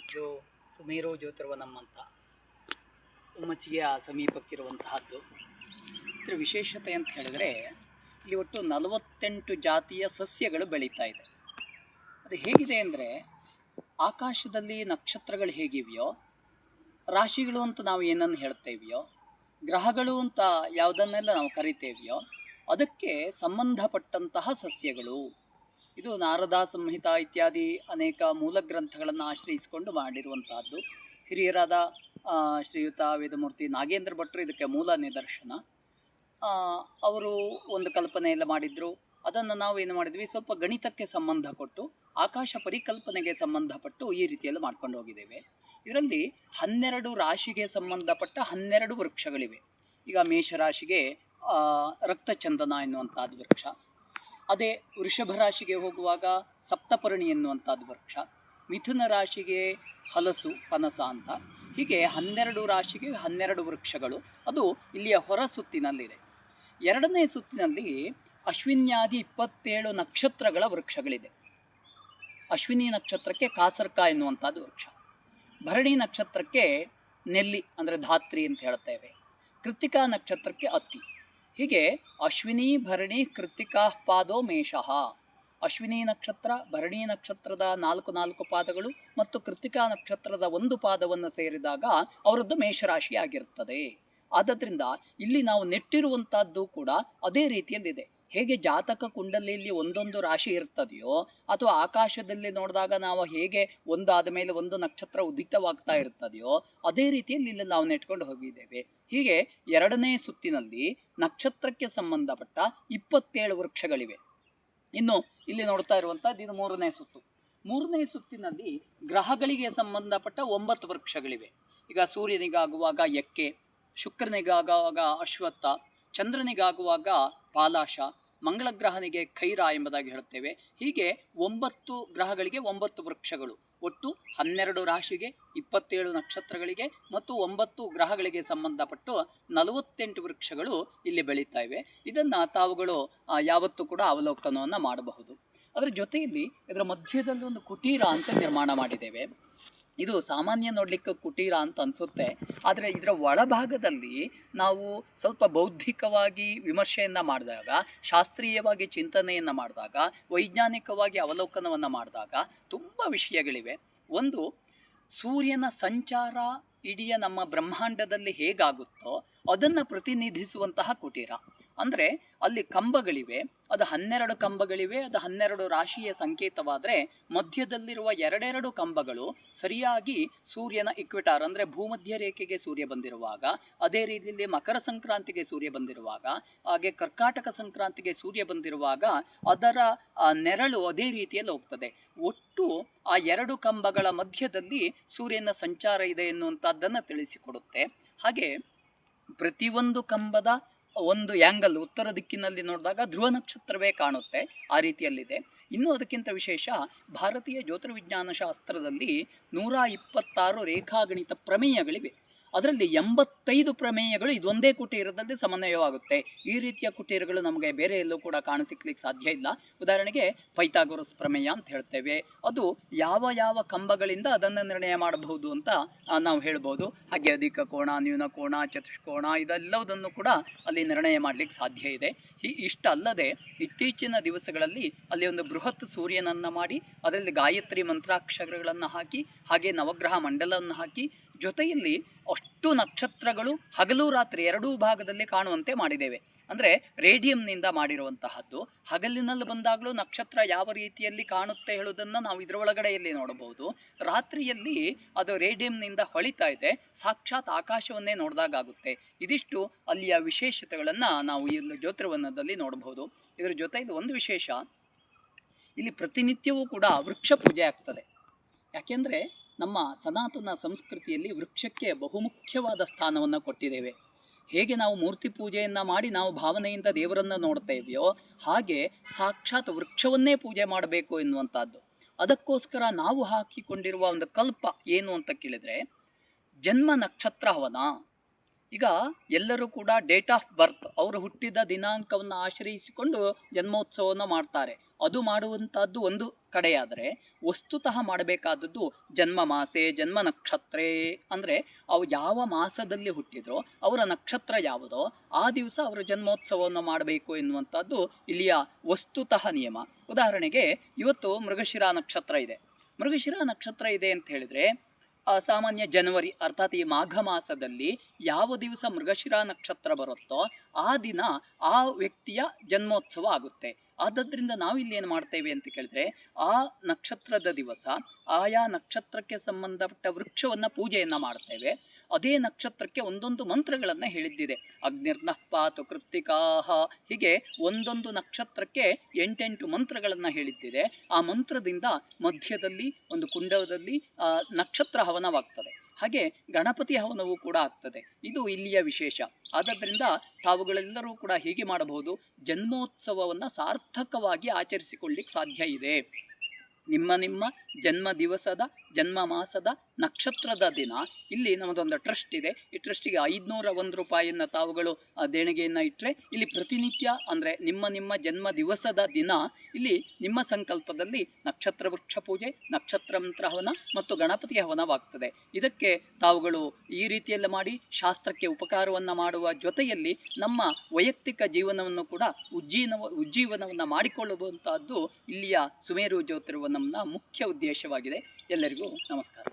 ಇದು ಸುಮೇರು ಜ್ಯೋತಿರ್ವನಂ ಅಂತ ಉಮ್ಮಚ್ಚಿಗೆಯ ಸಮೀಪಕ್ಕಿರುವಂತಹದ್ದು. ಇದರ ವಿಶೇಷತೆ ಅಂತ ಹೇಳಿದರೆ ಇಲ್ಲಿ ಒಟ್ಟು 48 ಜಾತಿಯ ಸಸ್ಯಗಳು ಬೆಳೀತಾ ಇದೆ. ಅದು ಹೇಗಿದೆ ಅಂದರೆ, ಆಕಾಶದಲ್ಲಿ ನಕ್ಷತ್ರಗಳು ಹೇಗಿವೆಯೋ, ರಾಶಿಗಳು ಅಂತ ನಾವು ಏನನ್ನು ಹೇಳ್ತೇವೆಯೋ, ಗ್ರಹಗಳು ಅಂತ ಯಾವುದನ್ನೆಲ್ಲ ನಾವು ಕರಿತೇವೆಯೋ ಅದಕ್ಕೆ ಸಂಬಂಧಪಟ್ಟಂತಹ ಸಸ್ಯಗಳು. ಇದು ನಾರದ ಸಂಹಿತ ಇತ್ಯಾದಿ ಅನೇಕ ಮೂಲ ಗ್ರಂಥಗಳನ್ನು ಆಶ್ರಯಿಸಿಕೊಂಡು ಮಾಡಿರುವಂತಹದ್ದು. ಹಿರಿಯರಾದ ಶ್ರೀಯುತ ವೇದಮೂರ್ತಿ ನಾಗೇಂದ್ರ ಭಟ್ರು ಇದಕ್ಕೆ ಮೂಲ ನಿದರ್ಶನ. ಅವರು ಒಂದು ಕಲ್ಪನೆಯೆಲ್ಲ ಮಾಡಿದ್ರು. ಅದನ್ನು ನಾವು ಏನು ಮಾಡಿದ್ವಿ, ಸ್ವಲ್ಪ ಗಣಿತಕ್ಕೆ ಸಂಬಂಧ ಕೊಟ್ಟು ಆಕಾಶ ಪರಿಕಲ್ಪನೆಗೆ ಸಂಬಂಧಪಟ್ಟು ಈ ರೀತಿಯಲ್ಲಿ ಮಾಡ್ಕೊಂಡು ಹೋಗಿದ್ದೇವೆ. ಇದರಲ್ಲಿ 12 ರಾಶಿಗೆ ಸಂಬಂಧಪಟ್ಟ 12 ವೃಕ್ಷಗಳಿವೆ. ಈಗ ಮೇಷರಾಶಿಗೆ ರಕ್ತಚಂದನ ಎನ್ನುವಂಥದ್ದು ವೃಕ್ಷ, ಅದೇ ವೃಷಭ ರಾಶಿಗೆ ಹೋಗುವಾಗ ಸಪ್ತಪರ್ಣಿ ಎನ್ನುವಂಥದ್ದು ವೃಕ್ಷ, ಮಿಥುನ ರಾಶಿಗೆ ಹಲಸು ಪನಸ ಅಂತ. ಹೀಗೆ 12 ರಾಶಿಗೆ 12 ವೃಕ್ಷಗಳು. ಅದು ಇಲ್ಲಿಯ ಹೊರ ಸುತ್ತಿನಲ್ಲಿದೆ. ಎರಡನೇ ಸುತ್ತಿನಲ್ಲಿ ಅಶ್ವಿನ್ಯಾದಿ 27 ನಕ್ಷತ್ರಗಳ ವೃಕ್ಷಗಳಿದೆ. ಅಶ್ವಿನಿ ನಕ್ಷತ್ರಕ್ಕೆ ಕಾಸರ್ಕ ಎನ್ನುವಂಥದ್ದು ವೃಕ್ಷ, ಭರಣಿ ನಕ್ಷತ್ರಕ್ಕೆ ನೆಲ್ಲಿ ಅಂದರೆ ಧಾತ್ರಿ ಅಂತ ಹೇಳ್ತೇವೆ, ಕೃತ್ತಿಕಾ ನಕ್ಷತ್ರಕ್ಕೆ ಅತ್ತಿ. ಹೀಗೆ ಅಶ್ವಿನಿ ಭರಣಿ ಕೃತ್ತಿಕಾ ಪಾದೋ ಮೇಷಃ. ಅಶ್ವಿನಿ ನಕ್ಷತ್ರ ಭರಣಿ ನಕ್ಷತ್ರದ 4 ಪಾದಗಳು ಮತ್ತು ಕೃತ್ತಿಕಾ ನಕ್ಷತ್ರದ 1 ಪಾದವನ್ನು ಸೇರಿದಾಗ ಅವರದ್ದು ಮೇಷರಾಶಿಯಾಗಿರುತ್ತದೆ. ಆದ್ದರಿಂದ ಇಲ್ಲಿ ನಾವು ನೆಟ್ಟಿರುವಂಥದ್ದು ಕೂಡ ಅದೇ ರೀತಿಯಲ್ಲಿದೆ. ಹೇಗೆ ಜಾತಕ ಕುಂಡಲಿಯಲ್ಲಿ ಒಂದೊಂದು ರಾಶಿ ಇರ್ತದೆಯೋ, ಅಥವಾ ಆಕಾಶದಲ್ಲಿ ನೋಡಿದಾಗ ನಾವು ಹೇಗೆ ಒಂದಾದ ಮೇಲೆ ಒಂದು ನಕ್ಷತ್ರ ಉದಿತವಾಗ್ತಾ ಇರ್ತದೆಯೋ, ಅದೇ ರೀತಿಯಲ್ಲಿ ಇಲ್ಲಿ ನಾವು ನೆಟ್ಕೊಂಡು ಹೋಗಿದ್ದೇವೆ. ಹೀಗೆ ಎರಡನೇ ಸುತ್ತಿನಲ್ಲಿ ನಕ್ಷತ್ರಕ್ಕೆ ಸಂಬಂಧಪಟ್ಟ 27 ವೃಕ್ಷಗಳಿವೆ. ಇನ್ನು ಇಲ್ಲಿ ನೋಡ್ತಾ ಇರುವಂಥದ್ದು ಇದು ಮೂರನೇ ಸುತ್ತು. ಮೂರನೇ ಸುತ್ತಿನಲ್ಲಿ ಗ್ರಹಗಳಿಗೆ ಸಂಬಂಧಪಟ್ಟ 9 ವೃಕ್ಷಗಳಿವೆ. ಈಗ ಸೂರ್ಯನಿಗಾಗುವಾಗ ಎಕ್ಕೆ, ಶುಕ್ರನಿಗಾಗುವಾಗ ಅಶ್ವತ್ಥ, ಚಂದ್ರನಿಗಾಗುವಾಗ ಪಾಲಾಶ, ಮಂಗಳ ಗ್ರಹನಿಗೆ ಖೈರ ಎಂಬುದಾಗಿ ಹೇಳುತ್ತೇವೆ. ಹೀಗೆ 9 ಗ್ರಹಗಳಿಗೆ 9 ವೃಕ್ಷಗಳು. ಒಟ್ಟು 12 ರಾಶಿಗೆ 27 ನಕ್ಷತ್ರಗಳಿಗೆ ಮತ್ತು 9 ಗ್ರಹಗಳಿಗೆ ಸಂಬಂಧಪಟ್ಟು 48 ವೃಕ್ಷಗಳು ಇಲ್ಲಿ ಬೆಳೀತಾ ಇವೆ. ಇದನ್ನು ತಾವುಗಳು ಯಾವತ್ತೂ ಕೂಡ ಅವಲೋಕನವನ್ನು ಮಾಡಬಹುದು. ಅದರ ಜೊತೆಯಲ್ಲಿ ಇದರ ಮಧ್ಯದಲ್ಲಿ ಒಂದು ಕುಟೀರ ಅಂತ ನಿರ್ಮಾಣ ಮಾಡಿದ್ದೇವೆ. ಇದು ಸಾಮಾನ್ಯ ನೋಡಲಿಕ್ಕೆ ಕುಟೀರ ಅಂತ ಅನಿಸುತ್ತೆ, ಆದರೆ ಇದರ ಒಳಭಾಗದಲ್ಲಿ ನಾವು ಸ್ವಲ್ಪ ಬೌದ್ಧಿಕವಾಗಿ ವಿಮರ್ಶೆಯನ್ನು ಮಾಡಿದಾಗ, ಶಾಸ್ತ್ರೀಯವಾಗಿ ಚಿಂತನೆಯನ್ನು ಮಾಡಿದಾಗ, ವೈಜ್ಞಾನಿಕವಾಗಿ ಅವಲೋಕನವನ್ನು ಮಾಡಿದಾಗ ತುಂಬ ವಿಷಯಗಳಿವೆ. ಒಂದು, ಸೂರ್ಯನ ಸಂಚಾರ ಇಡೀ ನಮ್ಮ ಬ್ರಹ್ಮಾಂಡದಲ್ಲಿ ಹೇಗಾಗುತ್ತೋ ಅದನ್ನು ಪ್ರತಿನಿಧಿಸುವಂತಹ ಕುಟೀರ. ಅಂದರೆ ಅಲ್ಲಿ ಕಂಬಗಳಿವೆ, ಅದು 12 ಕಂಬಗಳಿವೆ. ಅದು 12 ರಾಶಿಯ ಸಂಕೇತವಾದರೆ ಮಧ್ಯದಲ್ಲಿರುವ 2 ಕಂಬಗಳು ಸರಿಯಾಗಿ ಸೂರ್ಯನ ಇಕ್ವಿಟಾರ್ ಅಂದರೆ ಭೂಮಧ್ಯ ರೇಖೆಗೆ ಸೂರ್ಯ ಬಂದಿರುವಾಗ, ಅದೇ ರೀತಿಯಲ್ಲಿ ಮಕರ ಸಂಕ್ರಾಂತಿಗೆ ಸೂರ್ಯ ಬಂದಿರುವಾಗ, ಹಾಗೆ ಕರ್ಕಾಟಕ ಸಂಕ್ರಾಂತಿಗೆ ಸೂರ್ಯ ಬಂದಿರುವಾಗ ಅದರ ನೆರಳು ಅದೇ ರೀತಿಯಲ್ಲಿ ಹೋಗ್ತದೆ. ಒಟ್ಟು ಆ 2 ಕಂಬಗಳ ಮಧ್ಯದಲ್ಲಿ ಸೂರ್ಯನ ಸಂಚಾರ ಇದೆ ಎನ್ನುವಂಥದ್ದನ್ನು ತಿಳಿಸಿಕೊಡುತ್ತೆ. ಹಾಗೆ ಪ್ರತಿಯೊಂದು ಕಂಬದ ಒಂದು ಆ್ಯಂಗಲ್ ಉತ್ತರ ದಿಕ್ಕಿನಲ್ಲಿ ನೋಡಿದಾಗ ಧ್ರುವ ನಕ್ಷತ್ರವೇ ಕಾಣುತ್ತೆ. ಆ ರೀತಿಯಲ್ಲಿದೆ. ಇನ್ನೂ ಅದಕ್ಕಿಂತ ವಿಶೇಷ, ಭಾರತೀಯ ಜ್ಯೋತಿರ್ವಿಜ್ಞಾನ ಶಾಸ್ತ್ರದಲ್ಲಿ 126 ರೇಖಾಗಣಿತ ಪ್ರಮೇಯಗಳಿವೆ. ಅದರಲ್ಲಿ 85 ಪ್ರಮೇಯಗಳು ಇದೊಂದೇ ಕುಟೀರದಲ್ಲಿ ಸಮನ್ವಯವಾಗುತ್ತೆ. ಈ ರೀತಿಯ ಕುಟೀರಗಳು ನಮಗೆ ಬೇರೆ ಎಲ್ಲೂ ಕೂಡ ಕಾಣಸಿಕ್ಲಿಕ್ಕೆ ಸಾಧ್ಯ ಇಲ್ಲ. ಉದಾಹರಣೆಗೆ ಪೈಥಾಗೊರಸ್ ಪ್ರಮೇಯ ಅಂತ ಹೇಳ್ತೇವೆ. ಅದು ಯಾವ ಯಾವ ಕಂಬಗಳಿಂದ ಅದನ್ನು ನಿರ್ಣಯ ಮಾಡಬಹುದು ಅಂತ ನಾವು ಹೇಳ್ಬೋದು. ಹಾಗೆ ಅಧಿಕ ಕೋಣ, ನ್ಯೂನ ಕೋಣ, ಚತುಷ್ಕೋಣ ಇದೆಲ್ಲವುದನ್ನು ಕೂಡ ಅಲ್ಲಿ ನಿರ್ಣಯ ಮಾಡಲಿಕ್ಕೆ ಸಾಧ್ಯ ಇದೆ. ಇಷ್ಟಲ್ಲದೆ ಇತ್ತೀಚಿನ ದಿವಸಗಳಲ್ಲಿ ಅಲ್ಲಿ ಒಂದು ಬೃಹತ್ ಸೂರ್ಯನನ್ನು ಮಾಡಿ ಅದರಲ್ಲಿ ಗಾಯತ್ರಿ ಮಂತ್ರಾಕ್ಷರಗಳನ್ನು ಹಾಕಿ, ಹಾಗೆ ನವಗ್ರಹ ಮಂಡಲವನ್ನು ಹಾಕಿ, ಜೊತೆಯಲ್ಲಿ ಅಷ್ಟು ನಕ್ಷತ್ರಗಳು ಹಗಲು ರಾತ್ರಿ 2 ಭಾಗದಲ್ಲಿ ಕಾಣುವಂತೆ ಮಾಡಿದ್ದೇವೆ. ಅಂದರೆ ರೇಡಿಯಂನಿಂದ ಮಾಡಿರುವಂತಹದ್ದು. ಹಗಲಿನಲ್ಲಿ ಬಂದಾಗಲೂ ನಕ್ಷತ್ರ ಯಾವ ರೀತಿಯಲ್ಲಿ ಕಾಣುತ್ತೆ ಹೇಳೋದನ್ನು ನಾವು ಇದರೊಳಗಡೆಯಲ್ಲಿ ನೋಡಬಹುದು. ರಾತ್ರಿಯಲ್ಲಿ ಅದು ರೇಡಿಯಂನಿಂದ ಹೊಳಿತಾ ಇದೆ, ಸಾಕ್ಷಾತ್ ಆಕಾಶವನ್ನೇ ನೋಡಿದಾಗುತ್ತೆ. ಇದಿಷ್ಟು ಅಲ್ಲಿಯ ವಿಶೇಷತೆಗಳನ್ನು ನಾವು ಈ ಜ್ಯೋತಿರ್ವನದಲ್ಲಿ ನೋಡಬಹುದು. ಇದರ ಜೊತೆಯಲ್ಲಿ ಒಂದು ವಿಶೇಷ, ಇಲ್ಲಿ ಪ್ರತಿನಿತ್ಯವೂ ಕೂಡ ವೃಕ್ಷ ಪೂಜೆ ಆಗ್ತದೆ. ಯಾಕೆಂದರೆ ನಮ್ಮ ಸನಾತನ ಸಂಸ್ಕೃತಿಯಲ್ಲಿ ವೃಕ್ಷಕ್ಕೆ ಬಹುಮುಖ್ಯವಾದ ಸ್ಥಾನವನ್ನು ಕೊಟ್ಟಿದ್ದೇವೆ. ಹೇಗೆ ನಾವು ಮೂರ್ತಿ ಪೂಜೆಯನ್ನು ಮಾಡಿ ನಾವು ಭಾವನೆಯಿಂದ ದೇವರನ್ನು ನೋಡ್ತೇವೆಯೋ, ಹಾಗೆ ಸಾಕ್ಷಾತ್ ವೃಕ್ಷವನ್ನೇ ಪೂಜೆ ಮಾಡಬೇಕು ಎನ್ನುವಂಥದ್ದು. ಅದಕ್ಕೋಸ್ಕರ ನಾವು ಹಾಕಿಕೊಂಡಿರುವ ಒಂದು ಕಲ್ಪ ಏನು ಅಂತ ಕೇಳಿದರೆ, ಜನ್ಮ ನಕ್ಷತ್ರ ಹವನ. ಈಗ ಎಲ್ಲರೂ ಕೂಡ ಡೇಟ್ ಆಫ್ ಬರ್ತ್, ಅವರು ಹುಟ್ಟಿದ ದಿನಾಂಕವನ್ನು ಆಶ್ರಯಿಸಿಕೊಂಡು ಜನ್ಮೋತ್ಸವವನ್ನು ಮಾಡ್ತಾರೆ. ಅದು ಮಾಡುವಂಥದ್ದು ಒಂದು ಕಡೆಯಾದರೆ ವಸ್ತುತಃ ಮಾಡಬೇಕಾದದ್ದು ಜನ್ಮ ಮಾಸೆ ಜನ್ಮ ನಕ್ಷತ್ರೇ, ಅಂದರೆ ಅವು ಯಾವ ಮಾಸದಲ್ಲಿ ಹುಟ್ಟಿದ್ರೋ ಅವರ ನಕ್ಷತ್ರ ಯಾವುದೋ ಆ ದಿವಸ ಅವರ ಜನ್ಮೋತ್ಸವವನ್ನು ಮಾಡಬೇಕು ಎನ್ನುವಂಥದ್ದು ಇಲ್ಲಿಯ ವಸ್ತುತಃ ನಿಯಮ. ಉದಾಹರಣೆಗೆ ಇವತ್ತು ಮೃಗಶಿರ ನಕ್ಷತ್ರ ಇದೆ. ಮೃಗಶಿರ ನಕ್ಷತ್ರ ಇದೆ ಅಂತ ಹೇಳಿದರೆ ಸಾಮಾನ್ಯ ಜನವರಿ ಅರ್ಥಾತ್ ಈ ಮಾಘ ಮಾಸದಲ್ಲಿ ಯಾವ ದಿವಸ ಮೃಗಶಿರ ನಕ್ಷತ್ರ ಬರುತ್ತೋ ಆ ದಿನ ಆ ವ್ಯಕ್ತಿಯ ಜನ್ಮೋತ್ಸವ ಆಗುತ್ತೆ. ಆದ್ದರಿಂದ ನಾವು ಇಲ್ಲಿ ಏನು ಮಾಡ್ತೇವೆ ಅಂತ ಕೇಳಿದ್ರೆ ಆ ನಕ್ಷತ್ರದ ದಿವಸ ಆಯಾ ನಕ್ಷತ್ರಕ್ಕೆ ಸಂಬಂಧಪಟ್ಟ ವೃಕ್ಷವನ್ನು ಪೂಜೆಯನ್ನು ಮಾಡ್ತೇವೆ. ಅದೇ ನಕ್ಷತ್ರಕ್ಕೆ ಒಂದೊಂದು ಮಂತ್ರಗಳನ್ನು ಹೇಳಿದ್ದಿದೆ. ಅಗ್ನಿರ್ನಃ ಪಾತು ಕೃತ್ತಿಕಾಹ, ಹೀಗೆ ಒಂದೊಂದು ನಕ್ಷತ್ರಕ್ಕೆ 8 ಮಂತ್ರಗಳನ್ನು ಹೇಳಿದ್ದಿದೆ. ಆ ಮಂತ್ರದಿಂದ ಮಧ್ಯದಲ್ಲಿ ಒಂದು ಕುಂಡದಲ್ಲಿ ನಕ್ಷತ್ರ ಹವನವಾಗ್ತದೆ. ಹಾಗೆ ಗಣಪತಿ ಹವನವೂ ಕೂಡ ಆಗ್ತದೆ. ಇದು ಇಲ್ಲಿಯ ವಿಶೇಷ. ಆದ್ದರಿಂದ ತಾವುಗಳೆಲ್ಲರೂ ಕೂಡ ಹೀಗೆ ಮಾಡಬಹುದು. ಜನ್ಮೋತ್ಸವವನ್ನು ಸಾರ್ಥಕವಾಗಿ ಆಚರಿಸಿಕೊಳ್ಳಿಕ್ಕೆ ಸಾಧ್ಯ ಇದೆ. ನಿಮ್ಮ ಜನ್ಮ ದಿವಸದ ಜನ್ಮ ಮಾಸದ ನಕ್ಷತ್ರದ ದಿನ ಇಲ್ಲಿ ನಮ್ಮದೊಂದು ಟ್ರಸ್ಟ್ ಇದೆ. ಈ ಟ್ರಸ್ಟಿಗೆ 501 ರೂಪಾಯಿಯನ್ನು ತಾವುಗಳು ದೇಣಿಗೆಯನ್ನು ಇಟ್ಟರೆ ಇಲ್ಲಿ ಪ್ರತಿನಿತ್ಯ ಅಂದರೆ ನಿಮ್ಮ ಜನ್ಮ ದಿವಸದ ದಿನ ಇಲ್ಲಿ ನಿಮ್ಮ ಸಂಕಲ್ಪದಲ್ಲಿ ನಕ್ಷತ್ರ ವೃಕ್ಷ ಪೂಜೆ, ನಕ್ಷತ್ರ ಮಂತ್ರ ಹವನ ಮತ್ತು ಗಣಪತಿ ಹವನವಾಗ್ತದೆ. ಇದಕ್ಕೆ ತಾವುಗಳು ಈ ರೀತಿಯೆಲ್ಲ ಮಾಡಿ ಶಾಸ್ತ್ರಕ್ಕೆ ಉಪಕಾರವನ್ನು ಮಾಡುವ ಜೊತೆಯಲ್ಲಿ ನಮ್ಮ ವೈಯಕ್ತಿಕ ಜೀವನವನ್ನು ಕೂಡ ಉಜ್ಜೀವನವನ್ನು ಮಾಡಿಕೊಳ್ಳುವಂತಹದ್ದು ಇಲ್ಲಿಯ ಸುಮೇರು ಜ್ಯೋತಿರ್ವನಂನ ಮುಖ್ಯ ಉದ್ದೇಶವಾಗಿದೆ. ಎಲ್ಲರಿಗೂ ನಮಸ್ಕಾರ.